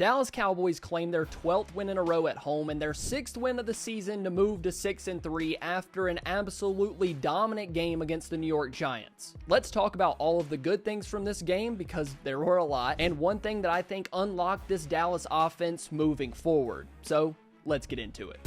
Dallas Cowboys claimed their 12th win in a row at home and their 6th win of the season to move to 6-3 after an absolutely dominant game against the New York Giants. Let's talk about all of the good things from this game because there were a lot, and one thing that I think unlocked this Dallas offense moving forward. So let's get into it.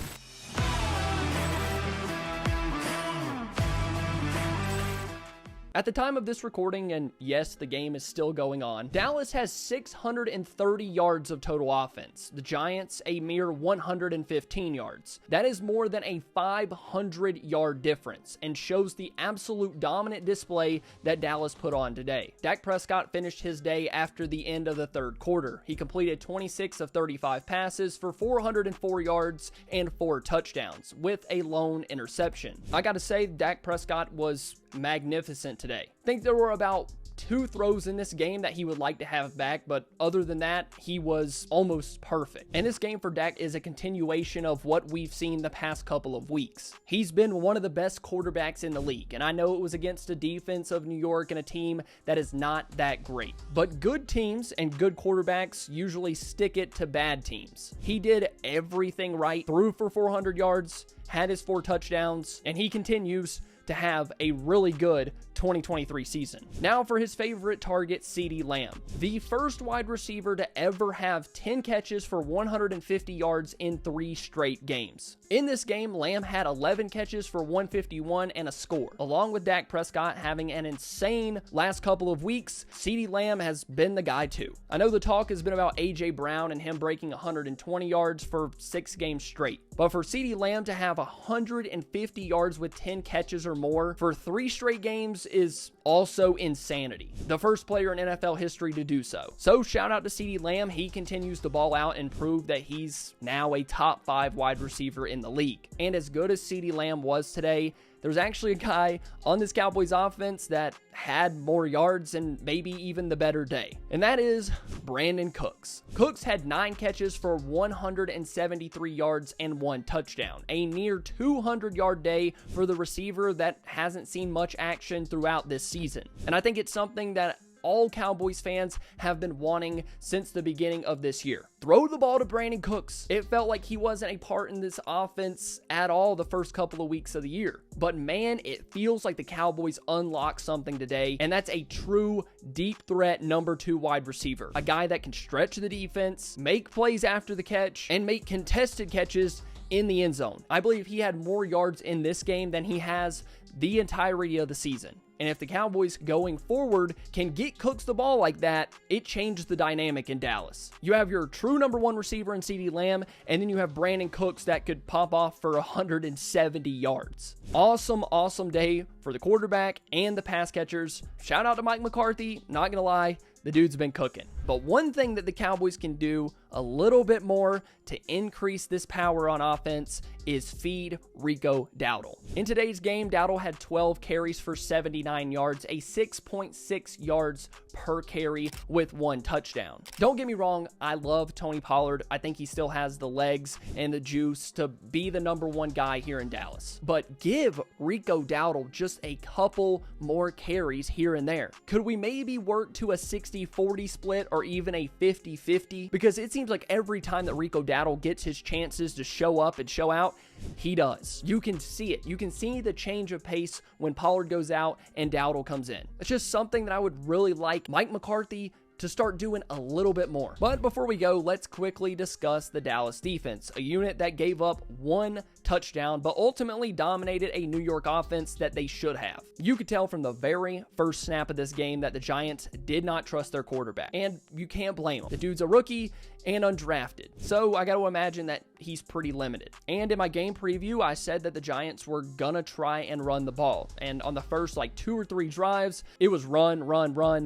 At the time of this recording, and yes, the game is still going on, Dallas has 630 yards of total offense. The Giants, a mere 115 yards. That is more than a 500-yard difference and shows the absolute dominant display that Dallas put on today. Dak Prescott finished his day after the end of the third quarter. He completed 26 of 35 passes for 404 yards and 4 touchdowns with a lone interception. I gotta say, Dak Prescott was magnificent today. I think there were about 2 throws in this game that he would like to have back, but other than that, he was almost perfect. And this game for Dak is a continuation of what we've seen the past couple of weeks. He's been one of the best quarterbacks in the league, and I know it was against a defense of New York and a team that is not that great. But good teams and good quarterbacks usually stick it to bad teams. He did everything right, threw for 400 yards, had his 4 touchdowns, and he continues to have a really good 2023 season. Now for his favorite target, CeeDee Lamb, the first wide receiver to ever have 10 catches for 150 yards in 3 straight games. In this game, Lamb had 11 catches for 151 and a score. Along with Dak Prescott having an insane last couple of weeks, CeeDee Lamb has been the guy too. I know the talk has been about A.J. Brown and him breaking 120 yards for 6 games straight, but for CeeDee Lamb to have 150 yards with 10 catches or more for 3 straight games is also insanity. The first player in NFL history to do so. So shout out to CeeDee Lamb. He continues to ball out and prove that he's now a top 5 wide receiver in the league. And as good as CeeDee Lamb was today, there's actually a guy on this Cowboys offense that had more yards and maybe even the better day, and that is Brandon Cooks. Cooks had 9 catches for 173 yards and 1 touchdown, a near 200-yard day for the receiver that hasn't seen much action throughout this season. And I think it's something that all Cowboys fans have been wanting since the beginning of this year. Throw the ball to Brandon Cooks. It felt like he wasn't a part in this offense at all the first couple of weeks of the year. But man, it feels like the Cowboys unlocked something today, and that's a true deep threat number 2 wide receiver. A guy that can stretch the defense, make plays after the catch, and make contested catches in the end zone. I believe he had more yards in this game than he has the entirety of the season. And if the Cowboys going forward can get Cooks the ball like that, it changes the dynamic in Dallas. You have your true number 1 receiver in CeeDee Lamb, and then you have Brandon Cooks that could pop off for 170 yards. Awesome day for the quarterback and the pass catchers. Shout out to Mike McCarthy. Not gonna lie, the dude's been cooking. But one thing that the Cowboys can do a little bit more to increase this power on offense is feed Rico Dowdle. In today's game, Dowdle had 12 carries for 79 yards, a 6.6 yards per carry with 1 touchdown. Don't get me wrong, I love Tony Pollard. I think he still has the legs and the juice to be the number 1 guy here in Dallas. But give Rico Dowdle just a couple more carries here and there. Could we maybe work to a 60-40 split or even a 50-50? Because it seems like every time that Rico Dowdle gets his chances to show up and show out, he does. You can see it. You can see the change of pace when Pollard goes out and Dowdle comes in. It's just something that I would really like Mike McCarthy to start doing a little bit more. But before we go, let's quickly discuss the Dallas defense, a unit that gave up 1 touchdown, but ultimately dominated a New York offense that they should have. You could tell from the very first snap of this game that the Giants did not trust their quarterback, and you can't blame him. The dude's a rookie and undrafted, so I got to imagine that he's pretty limited. And in my game preview, I said that the Giants were gonna try and run the ball, and on the first 2 or 3 drives, it was run,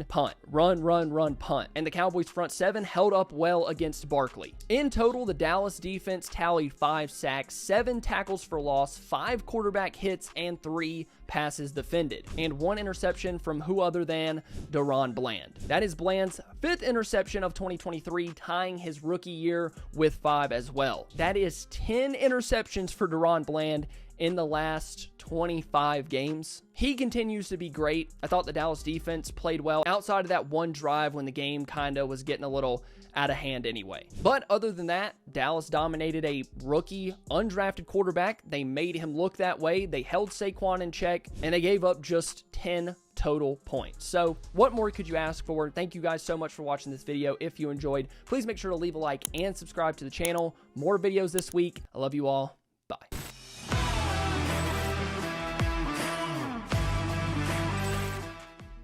punt, run, punt, and the Cowboys front 7 held up well against Barkley. In total, the Dallas defense tallied 5 sacks, 7 tackles for loss, 5 quarterback hits, and 3 passes defended, and 1 interception from who other than DaRon Bland. That is Bland's 5th interception of 2023, tying his rookie year with 5 as well. That is 10 interceptions for DaRon Bland in the last 25 games. He continues to be great. I thought the Dallas defense played well outside of that one drive when the game kind of was getting a little out of hand anyway. But other than that, Dallas dominated a rookie, undrafted quarterback. They made him look that way. They held Saquon in check, and they gave up just 10 total points. So what more could you ask for? Thank you guys so much for watching this video. If you enjoyed, please make sure to leave a like and subscribe to the channel. More videos this week. I love you all.